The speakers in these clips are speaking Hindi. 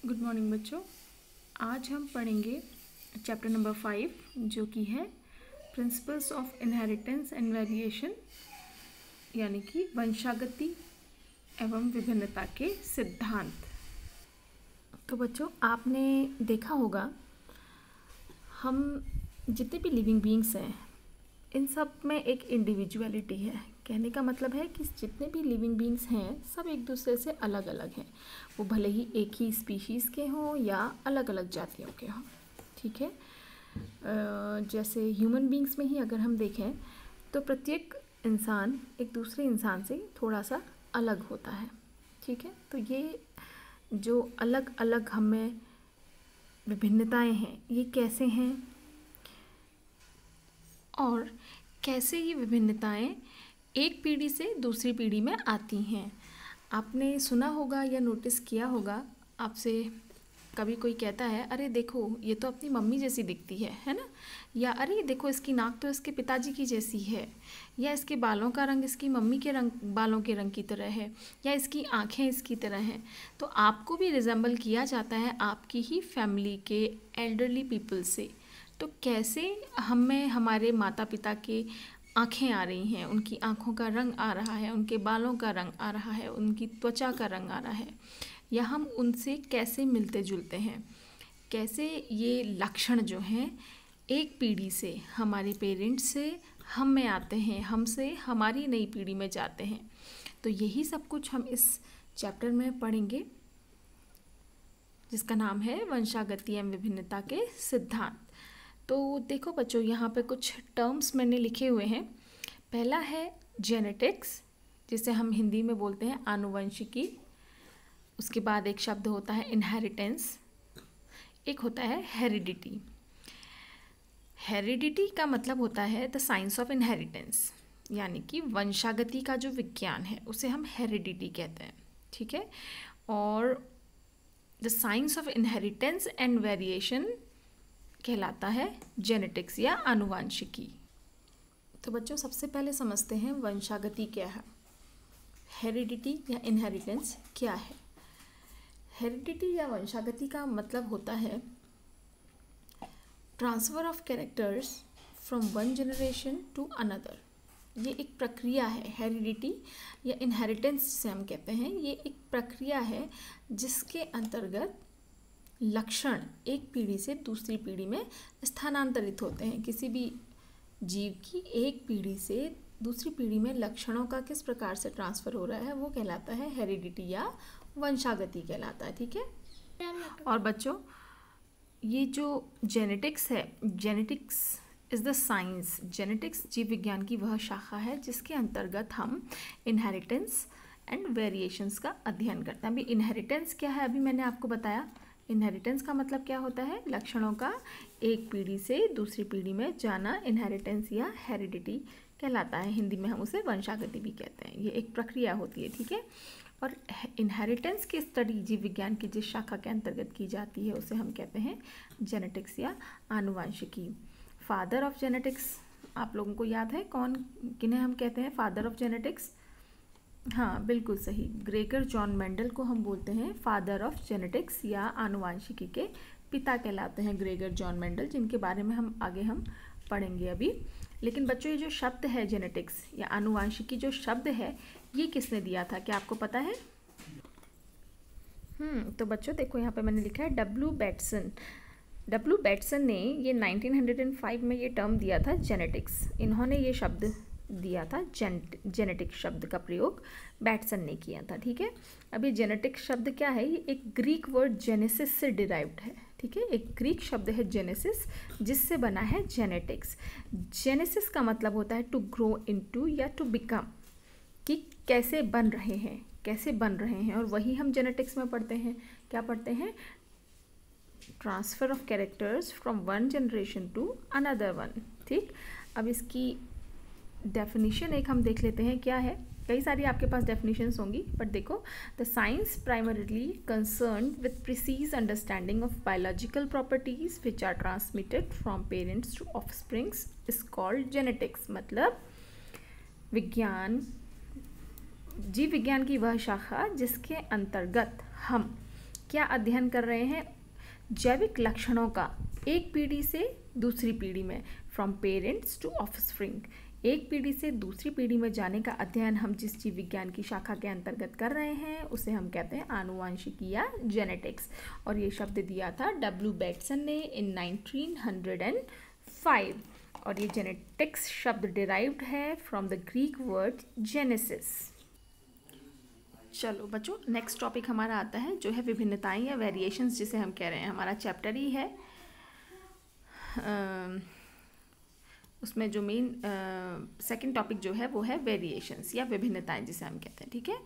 गुड मॉर्निंग बच्चों। आज हम पढ़ेंगे चैप्टर नंबर 5 जो कि है principles of inheritance and variation, यानी कि वंशागति एवं विभिन्नता के सिद्धांत। तो बच्चों, आपने देखा होगा हम जितने भी लिविंग बीइंग्स हैं इन सब में एक इंडिविजुअलिटी है। कहने का मतलब है कि जितने भी लिविंग बीइंग्स हैं सब एक दूसरे से अलग अलग हैं, वो भले ही एक ही स्पीशीज़ के हों या अलग अलग जातियों के हों। ठीक है, जैसे ह्यूमन बीइंग्स में ही अगर हम देखें तो प्रत्येक इंसान एक दूसरे इंसान से थोड़ा सा अलग होता है। ठीक है, तो ये जो अलग अलग हमें विभिन्नताएं हैं ये कैसे हैं और कैसे ये विभिन्नताएं एक पीढ़ी से दूसरी पीढ़ी में आती हैं। आपने सुना होगा या नोटिस किया होगा, आपसे कभी कोई कहता है अरे देखो ये तो अपनी मम्मी जैसी दिखती है ना, या अरे देखो इसकी नाक तो इसके पिताजी की जैसी है, या इसके बालों का रंग इसकी मम्मी के बालों के रंग की तरह है, या इसकी आँखें इसकी तरह हैं। तो आपको भी रिजेंबल किया जाता है आपकी ही फैमिली के एल्डरली पीपल से। तो कैसे हमें हमारे माता पिता के आँखें आ रही हैं, उनकी आँखों का रंग आ रहा है, उनके बालों का रंग आ रहा है, उनकी त्वचा का रंग आ रहा है, या हम उनसे कैसे मिलते जुलते हैं, कैसे ये लक्षण जो हैं एक पीढ़ी से हमारे पेरेंट्स से हम में आते हैं, हमसे हमारी नई पीढ़ी में जाते हैं। तो यही सब कुछ हम इस चैप्टर में पढ़ेंगे जिसका नाम है वंशागति एवं विभिन्नता के सिद्धांत। तो देखो बच्चों, यहाँ पे कुछ टर्म्स मैंने लिखे हुए हैं। पहला है जेनेटिक्स, जिसे हम हिंदी में बोलते हैं आनुवंशिकी। उसके बाद एक शब्द होता है इनहेरिटेंस, एक होता है हेरिडिटी। हेरिडिटी का मतलब होता है द साइंस ऑफ इनहेरिटेंस, यानी कि वंशागति का जो विज्ञान है उसे हम हेरिडिटी कहते हैं। ठीक है, और the science of inheritance and variation कहलाता है जेनेटिक्स या आनुवांशिकी। तो बच्चों, सबसे पहले समझते हैं वंशागति क्या है, हेरिडिटी या इनहेरिटेंस क्या है। हेरिडिटी या वंशागति का मतलब होता है transfer of characters from one generation to another. ये एक प्रक्रिया है, हेरिडिटी या इनहेरिटेंस जिसे हम कहते हैं, ये एक प्रक्रिया है जिसके अंतर्गत लक्षण एक पीढ़ी से दूसरी पीढ़ी में स्थानांतरित होते हैं। किसी भी जीव की एक पीढ़ी से दूसरी पीढ़ी में लक्षणों का किस प्रकार से ट्रांसफ़र हो रहा है वो कहलाता है हेरिडिटी या वंशागति कहलाता है। ठीक है, और बच्चों ये जो जेनेटिक्स है, genetics is the science, genetics जीव विज्ञान की वह शाखा है जिसके अंतर्गत हम इनहेरिटेंस एंड वेरिएशंस का अध्ययन करते हैं। अभी इनहेरिटेंस क्या है अभी मैंने आपको बताया। इनहेरिटेंस का मतलब क्या होता है, लक्षणों का एक पीढ़ी से दूसरी पीढ़ी में जाना इनहेरिटेंस या हेरिडिटी कहलाता है। हिंदी में हम उसे वंशागति भी कहते हैं। ये एक प्रक्रिया होती है। ठीक है, और इनहेरिटेंस की स्टडी जीव विज्ञान की जिस शाखा के अंतर्गत की जाती है उसे हम कहते हैं जेनेटिक्स या आनुवांशिकी। फादर ऑफ जेनेटिक्स आप लोगों को याद है कौन, किन्हें हम कहते हैं फादर ऑफ जेनेटिक्स? हाँ, बिल्कुल सही, ग्रेगर जॉन मेंडल को हम बोलते हैं फादर ऑफ जेनेटिक्स या आनुवांशिकी के पिता कहलाते हैं ग्रेगर जॉन मेंडल, जिनके बारे में हम आगे पढ़ेंगे अभी। लेकिन बच्चों, ये जो शब्द है जेनेटिक्स या आनुवांशिकी जो शब्द है ये किसने दिया था, क्या आपको पता है? तो बच्चों देखो, यहाँ पे मैंने लिखा है डब्ल्यू बैटसन ने ये 1905 में ये टर्म दिया था जेनेटिक्स। इन्होंने ये शब्द दिया था, जेनेटिक शब्द का प्रयोग बैटसन ने किया था। ठीक है, अभी जेनेटिक शब्द क्या है, ये एक ग्रीक वर्ड जेनेसिस से डिराइव्ड है। ठीक है, एक ग्रीक शब्द है जेनेसिस जिससे बना है जेनेटिक्स। जेनेसिस का मतलब होता है टू ग्रो इनटू या टू बिकम, कि कैसे बन रहे हैं, कैसे बन रहे हैं, और वही हम जेनेटिक्स में पढ़ते हैं। क्या पढ़ते हैं? Transfer of characters from one generation to another one. ठीक, अब इसकी डेफिनेशन एक हम देख लेते हैं क्या है। कई सारी आपके पास डेफिनेशंस होंगी, बट देखो, the science primarily concern with precise understanding of biological properties which are transmitted from parents to offsprings is called genetics. मतलब विज्ञान, जीव विज्ञान की वह शाखा जिसके अंतर्गत हम क्या अध्ययन कर रहे हैं? जैविक लक्षणों का एक पीढ़ी से दूसरी पीढ़ी में, फ्रॉम पेरेंट्स टू ऑफस्प्रिंग, एक पीढ़ी से दूसरी पीढ़ी में जाने का अध्ययन हम जिस जीव विज्ञान की शाखा के अंतर्गत कर रहे हैं उसे हम कहते हैं आनुवांशिकी या जेनेटिक्स। और ये शब्द दिया था डब्ल्यू बेटसन ने इन 1905। और ये जेनेटिक्स शब्द डिराइव्ड है from the Greek word genesis. चलो बच्चों, नेक्स्ट टॉपिक हमारा आता है जो है विभिन्नताएं या वेरिएशंस, जिसे हम कह रहे हैं, हमारा चैप्टर ही है। उसमें जो मेन सेकंड टॉपिक जो है वो है वेरिएशंस या विभिन्नताएं, जिसे हम कहते हैं। ठीक है,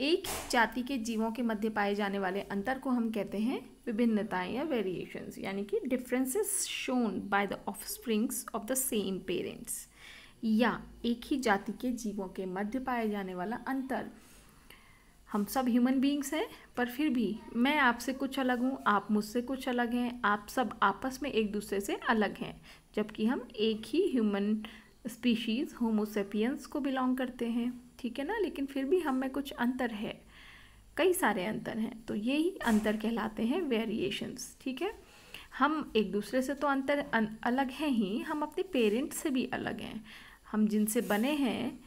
एक जाति के जीवों के मध्य पाए जाने वाले अंतर को हम कहते हैं विभिन्नताएं या वेरिएशंस, यानी कि differences shown by the offsprings of the same parents, या एक ही जाति के जीवों के मध्य पाया जाने वाला अंतर। हम सब ह्यूमन बीइंग्स हैं, पर फिर भी मैं आपसे कुछ अलग हूँ, आप मुझसे कुछ अलग हैं, आप सब आपस में एक दूसरे से अलग हैं, जबकि हम एक ही ह्यूमन स्पीशीज़ होमो सेपियंस को बिलोंग करते हैं। ठीक है ना, लेकिन फिर भी हम में कुछ अंतर है, कई सारे अंतर हैं, तो यही अंतर कहलाते हैं वेरिएशंस। ठीक है, हम एक दूसरे से तो अलग हैं ही, हम अपने पेरेंट्स से भी अलग हैं, हम जिनसे बने हैं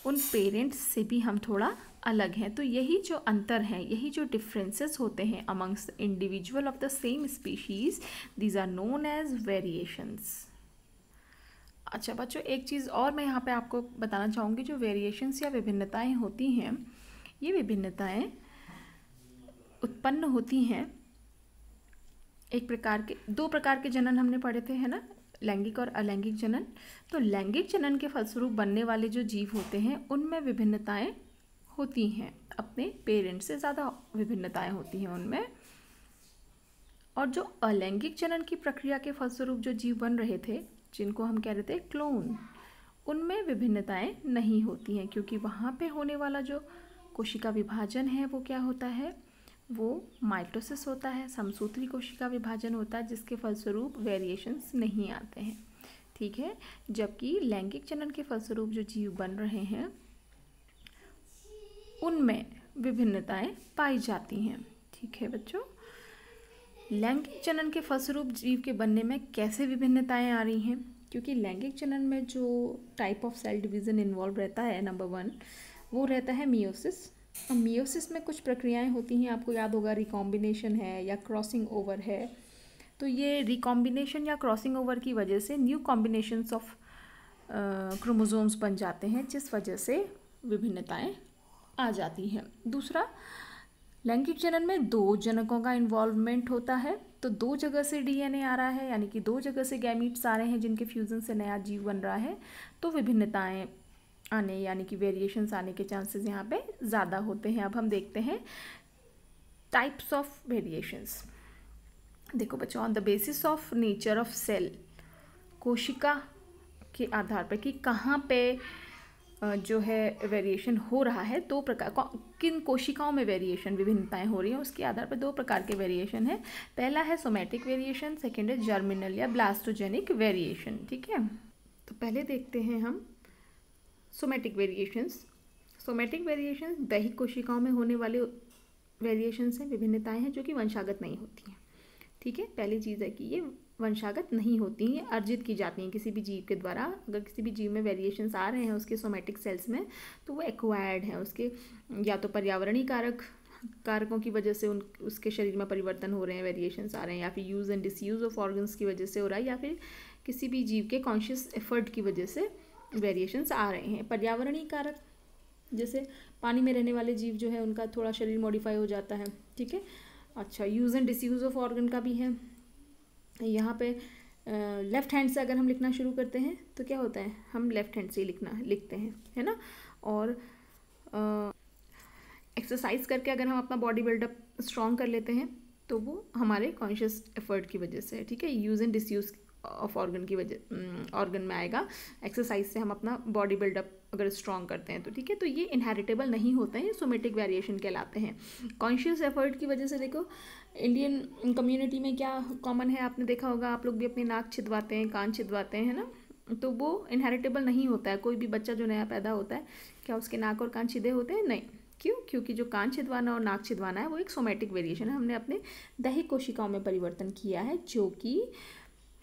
उन पेरेंट्स से भी हम थोड़ा अलग हैं। तो यही जो अंतर हैं, यही जो डिफरेंसेस होते हैं amongst individual of the same species, these are known as variations. अच्छा बच्चों, एक चीज़ और मैं यहाँ पे आपको बताना चाहूँगी, जो वेरिएशंस या विभिन्नताएं होती हैं, ये विभिन्नताएं उत्पन्न होती हैं दो प्रकार के जनन हमने पढ़े थे, है ना, लैंगिक और अलैंगिक जनन। तो लैंगिक जनन के फलस्वरूप बनने वाले जो जीव होते हैं उनमें विभिन्नताएं होती हैं, अपने पेरेंट्स से ज़्यादा विभिन्नताएं होती हैं उनमें। और जो अलैंगिक जनन की प्रक्रिया के फलस्वरूप जो जीव बन रहे थे, जिनको हम कह रहे थे क्लोन, उनमें विभिन्नताएं नहीं होती हैं, क्योंकि वहाँ पे होने वाला जो कोशिका विभाजन है वो क्या होता है, वो माइटोसिस होता है, समसूत्री कोशिका विभाजन होता है, जिसके फलस्वरूप वेरिएशंस नहीं आते हैं। ठीक है, जबकि लैंगिक जनन के फलस्वरूप जो जीव बन रहे हैं उनमें विभिन्नताएं पाई जाती हैं। ठीक है बच्चों, लैंगिक जनन के फलस्वरूप जीव के बनने में कैसे विभिन्नताएं आ रही हैं, क्योंकि लैंगिक जनन में जो type of cell division involve रहता है, नंबर 1 वो रहता है मियोसिस। और मियोसिस में कुछ प्रक्रियाएं होती हैं, आपको याद होगा, रिकॉम्बिनेशन है या क्रॉसिंग ओवर है। तो ये रिकॉम्बिनेशन या क्रॉसिंग ओवर की वजह से न्यू कॉम्बिनेशंस ऑफ क्रोमोसोम्स बन जाते हैं, जिस वजह से विभिन्नताएं आ जाती हैं। दूसरा, लैंगिक जनन में 2 जनकों का इन्वॉल्वमेंट होता है, तो 2 जगह से डीएनए आ रहा है, यानी कि 2 जगह से गैमीट्स आ रहे हैं जिनके फ्यूज़न से नया जीव बन रहा है, तो विभिन्नताएं आने यानी कि वेरिएशंस आने के चांसेस यहाँ पे ज़्यादा होते हैं। अब हम देखते हैं टाइप्स ऑफ वेरिएशंस। देखो बच्चों, on the basis of nature of cell, कोशिका के आधार पर कि कहाँ पे जो है वेरिएशन हो रहा है, 2 प्रकार, किन कोशिकाओं में वेरिएशन विभिन्नताएं हो रही हैं, उसके आधार पर 2 प्रकार के वेरिएशन है। पहला है सोमैटिक वेरिएशन, सेकेंड है जर्मिनल या ब्लास्टोजेनिक वेरिएशन। ठीक है, तो पहले देखते हैं हम सोमैटिक वेरिएशंस। सोमैटिक वेरिएशंस दैहिक कोशिकाओं में होने वाले वेरिएशंस हैं, विभिन्नताएं हैं जो कि वंशागत नहीं होती हैं। ठीक है, पहली चीज़ है कि ये वंशागत नहीं होती हैं, अर्जित की जाती हैं किसी भी जीव के द्वारा। अगर किसी भी जीव में वेरिएशंस आ रहे हैं उसके सोमैटिक सेल्स में, तो वो एक्वायर्ड हैं, उसके या तो पर्यावरणीय कारकों की वजह से उसके शरीर में परिवर्तन हो रहे हैं, वेरिएशंस आ रहे हैं, या फिर use and disuse of organs की वजह से हो रहा है, या फिर किसी भी जीव के कॉन्शियस एफर्ट की वजह से वेरिएशंस आ रहे हैं। पर्यावरणीय कारक, जैसे पानी में रहने वाले जीव जो है उनका थोड़ा शरीर मॉडिफाई हो जाता है। ठीक है, अच्छा, use and disuse of organ का भी है। यहाँ पे लेफ़्ट हैंड से अगर हम लिखना शुरू करते हैं तो क्या होता है, हम लेफ़्ट हैंड से ही लिखते हैं, है ना। और एक्सरसाइज करके अगर हम अपना बॉडी बिल्डअप स्ट्रॉन्ग कर लेते हैं तो वो हमारे कॉन्शियस एफर्ट की वजह से है। ठीक है, use and disuse of organ की वजह ऑर्गन में आएगा। एक्सरसाइज से हम अपना बॉडी बिल्डअप अगर स्ट्रॉन्ग करते हैं तो ठीक है, तो ये इनहेरिटेबल नहीं होते हैं, सोमेटिक वेरिएशन कहलाते हैं। कॉन्शियस एफर्ट की वजह से देखो, इंडियन कम्युनिटी में क्या कॉमन है, आपने देखा होगा, आप लोग भी अपने नाक छिदवाते हैं, कान छिदवाते हैं, है ना, तो वो इनहेरिटेबल नहीं होता है। कोई भी बच्चा जो नया पैदा होता है, क्या उसके नाक और कान छिदे होते हैं? नहीं। क्यों? क्योंकि जो कान छिदवाना और नाक छिदवाना है वो एक सोमैटिक वेरिएशन है, हमने अपने दैहिक कोशिकाओं में परिवर्तन किया है जो कि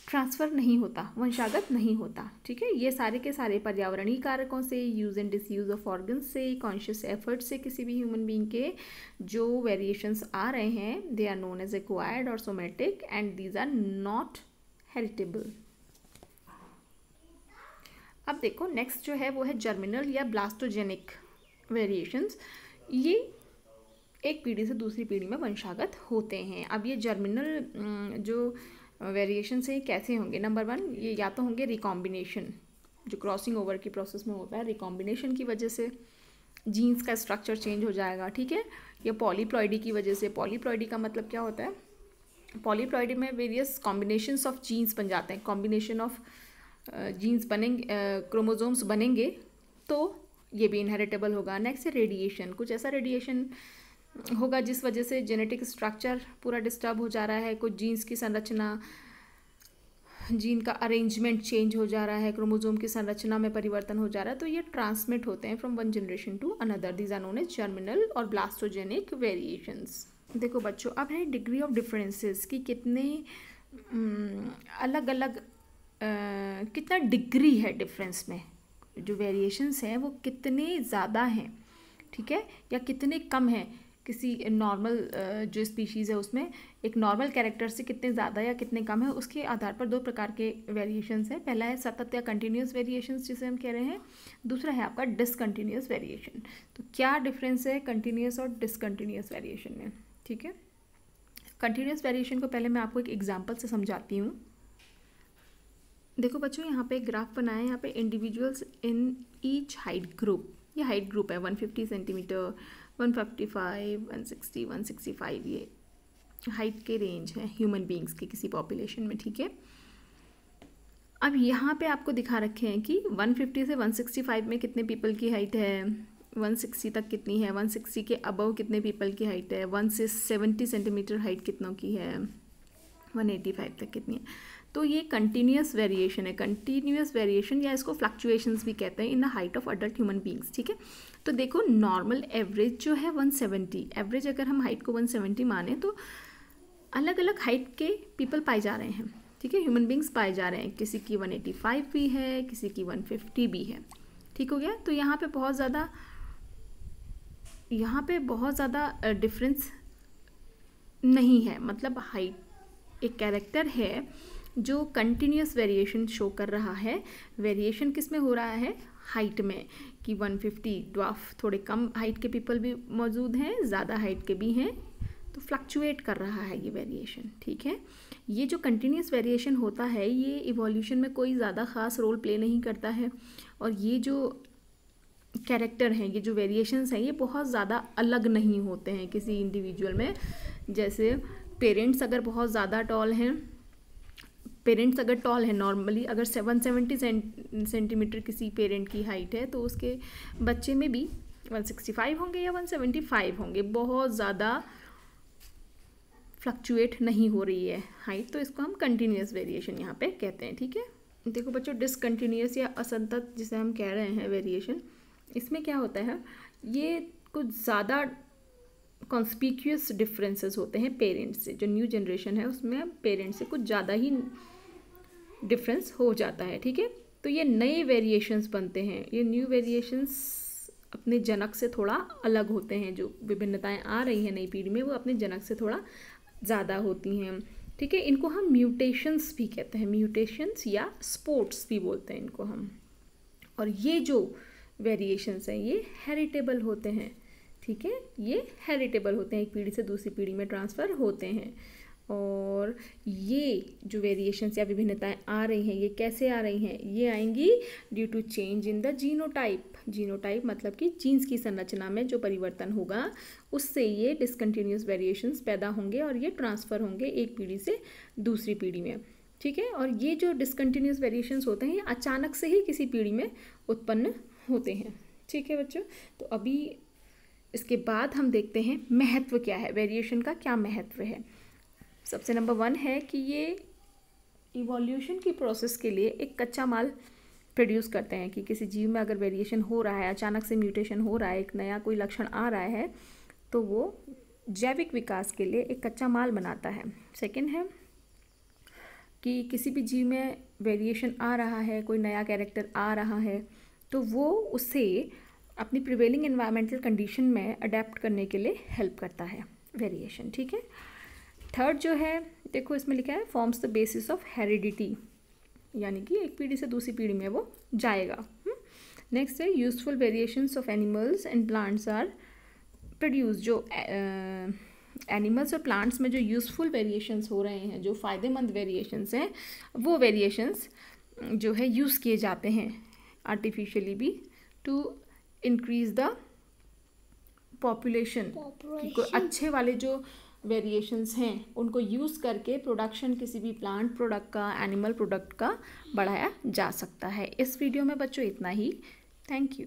ट्रांसफ़र नहीं होता, वंशागत नहीं होता। ठीक है, ये सारे के सारे पर्यावरणीय कारकों से, use and disuse of organs से, कॉन्शियस एफर्ट से किसी भी ह्यूमन बीइंग के जो वेरिएशंस आ रहे हैं, they are known as acquired और somatic and these are not heritable. अब देखो नेक्स्ट जो है वो है जर्मिनल या ब्लास्टोजेनिक वेरिएशंस। ये एक पीढ़ी से दूसरी पीढ़ी में वंशागत होते हैं। अब ये जर्मिनल जो वेरिएशन से कैसे होंगे? नंबर 1, ये या तो होंगे रिकॉम्बिनेशन, जो क्रॉसिंग ओवर की प्रोसेस में होता है, रिकॉम्बिनेशन की वजह से जीन्स का स्ट्रक्चर चेंज हो जाएगा। ठीक है, या पॉलीप्लॉइडी की वजह से। पॉलीप्लॉइडी का मतलब क्या होता है? पॉलीप्लॉइडी में वेरियस कॉम्बिनेशंस ऑफ जीन्स बन जाते हैं, कॉम्बिनेशन ऑफ जीन्स बनेंगे, क्रोमोजोम्स बनेंगे, तो ये भी इनहेरिटेबल होगा। नेक्स्ट है रेडिएशन। कुछ ऐसा रेडिएशन होगा जिस वजह से जेनेटिक स्ट्रक्चर पूरा डिस्टर्ब हो जा रहा है, कुछ जीन्स की संरचना, जीन का अरेंजमेंट चेंज हो जा रहा है, क्रोमोसोम की संरचना में परिवर्तन हो जा रहा है, तो ये ट्रांसमिट होते हैं from one generation to another. These are known as germinal और ब्लास्टोजेनिक वेरिएशंस। देखो बच्चों, अब है डिग्री ऑफ डिफरेंसेस कि कितने अलग अलग कितना डिग्री है डिफरेंस में, जो वेरिएशंस हैं वो कितने ज़्यादा हैं, ठीक है, या कितने कम हैं। किसी नॉर्मल जो स्पीशीज़ है उसमें एक नॉर्मल कैरेक्टर से कितने ज़्यादा या कितने कम है, उसके आधार पर 2 प्रकार के वेरिएशंस हैं। पहला है सतत या कंटिन्यूस वेरिएशंस जिसे हम कह रहे हैं, दूसरा है आपका डिसकंटिन्यूस वेरिएशन। तो क्या डिफरेंस है कंटिन्यूस और डिसकंटिन्यूस वेरिएशन में? ठीक है, कंटिन्यूस वेरिएशन को पहले मैं आपको एक एग्जाम्पल से समझाती हूँ। देखो बच्चों, यहाँ पे एक ग्राफ बनाया है, यहाँ पे individuals in each height group, ये हाइट ग्रुप है 150 सेंटीमीटर, 155, 160, 165, ये हाइट के रेंज है ह्यूमन बींग्स के किसी पॉपुलेशन में। ठीक है, अब यहाँ पे आपको दिखा रखे हैं कि 150 से 165 में कितने पीपल की हाइट है, 160 तक कितनी है, 160 के अबव कितने पीपल की हाइट है, 1 से 70 सेंटीमीटर हाइट कितनों की है, 185 तक कितनी है। तो ये कंटिन्यूस वेरिएशन है, कंटिन्यूस वेरिएशन या इसको फ्लक्चुएशंस भी कहते हैं in the height of adult human beings. ठीक है, तो देखो नॉर्मल एवरेज जो है 170, एवरेज अगर हम हाइट को 170 माने तो अलग अलग हाइट के पीपल पाए जा रहे हैं। ठीक है, ह्यूमन बींग्स पाए जा रहे हैं, किसी की 185 भी है, किसी की 150 भी है। ठीक हो गया, तो यहाँ पे बहुत ज़्यादा डिफरेंस नहीं है, मतलब हाइट एक कैरेक्टर है जो कंटिन्यूस वेरिएशन शो कर रहा है। वेरिएशन किस में हो रहा है? हाइट में, कि 150 ड्वार्फ, थोड़े कम हाइट के पीपल भी मौजूद हैं, ज़्यादा हाइट के भी हैं, तो फ्लक्चुएट कर रहा है ये वेरिएशन। ठीक है, ये जो कंटिन्यूस वेरिएशन होता है ये इवोल्यूशन में कोई ज़्यादा ख़ास रोल प्ले नहीं करता है, और ये जो कैरेक्टर हैं, ये जो वेरिएशंस हैं, ये बहुत ज़्यादा अलग नहीं होते हैं किसी इंडिविजुअल में। जैसे पेरेंट्स अगर बहुत ज़्यादा टॉल हैं, पेरेंट्स अगर टॉल है, नॉर्मली अगर 170 सेंटीमीटर किसी पेरेंट की हाइट है तो उसके बच्चे में भी 165 होंगे या 175 होंगे, बहुत ज़्यादा फ्लक्चुएट नहीं हो रही है हाइट, तो इसको हम कंटिन्यूस वेरिएशन यहाँ पे कहते हैं। ठीक है, देखो बच्चों, डिसकंटिन्यूस या असंतत जिसे हम कह रहे हैं वेरिएशन, इसमें क्या होता है, ये कुछ ज़्यादा कॉन्स्पिक्यूअस डिफरेंसेस होते हैं पेरेंट्स से। जो न्यू जनरेशन है उसमें पेरेंट्स से कुछ ज़्यादा ही डिफरेंस हो जाता है। ठीक है, तो ये नए वेरिएशंस बनते हैं, ये न्यू वेरिएशंस अपने जनक से थोड़ा अलग होते हैं। जो विभिन्नताएं आ रही हैं नई पीढ़ी में वो अपने जनक से थोड़ा ज़्यादा होती हैं। ठीक है, इनको हम म्यूटेशंस भी कहते हैं, म्यूटेशंस या स्पोर्ट्स भी बोलते हैं इनको हम। और ये जो वेरिएशंस हैं ये हेरिटेबल होते हैं। ठीक है, ये हेरिटेबल होते हैं, एक पीढ़ी से दूसरी पीढ़ी में ट्रांसफ़र होते हैं। और ये जो वेरिएशंस या विभिन्नताएं आ रही हैं ये कैसे आ रही हैं? ये आएंगी due to change in the genotype. Genotype मतलब कि जीन्स की संरचना में जो परिवर्तन होगा उससे ये डिसकंटिन्यूस वेरिएशंस पैदा होंगे और ये ट्रांसफ़र होंगे एक पीढ़ी से दूसरी पीढ़ी में। ठीक है, और ये जो डिसकंटिन्यूस वेरिएशंस होते हैं ये अचानक से ही किसी पीढ़ी में उत्पन्न होते हैं। ठीक है बच्चों, तो अभी इसके बाद हम देखते हैं महत्व क्या है, वेरिएशन का क्या महत्व है। सबसे नंबर 1 है कि ये इवोल्यूशन की प्रोसेस के लिए एक कच्चा माल प्रोड्यूस करते हैं कि किसी जीव में अगर वेरिएशन हो रहा है, अचानक से म्यूटेशन हो रहा है, एक नया कोई लक्षण आ रहा है, तो वो जैविक विकास के लिए एक कच्चा माल बनाता है। सेकंड है कि किसी भी जीव में वेरिएशन आ रहा है, कोई नया कैरेक्टर आ रहा है, तो वो उसे अपनी प्रिवेलिंग एनवायरमेंटल कंडीशन में अडेप्ट करने के लिए हेल्प करता है वेरिएशन, ठीक है। थर्ड जो है, देखो इसमें लिखा है forms the basis of heredity, यानी कि एक पीढ़ी से दूसरी पीढ़ी में वो जाएगा। नेक्स्ट है useful variations of animals and plants are produce, जो एनिमल्स और प्लांट्स में जो यूज़फुल वेरिएशंस हो रहे हैं, जो फ़ायदेमंद वेरिएशंस हैं, वो वेरिएशंस जो है यूज़ किए जाते हैं आर्टिफिशियली भी टू इंक्रीज़ द पॉपुलेशन। अच्छे वाले जो वेरिएशंस हैं उनको यूज़ करके प्रोडक्शन किसी भी प्लांट प्रोडक्ट का, एनिमल प्रोडक्ट का बढ़ाया जा सकता है। इस वीडियो में बच्चों इतना ही। Thank you.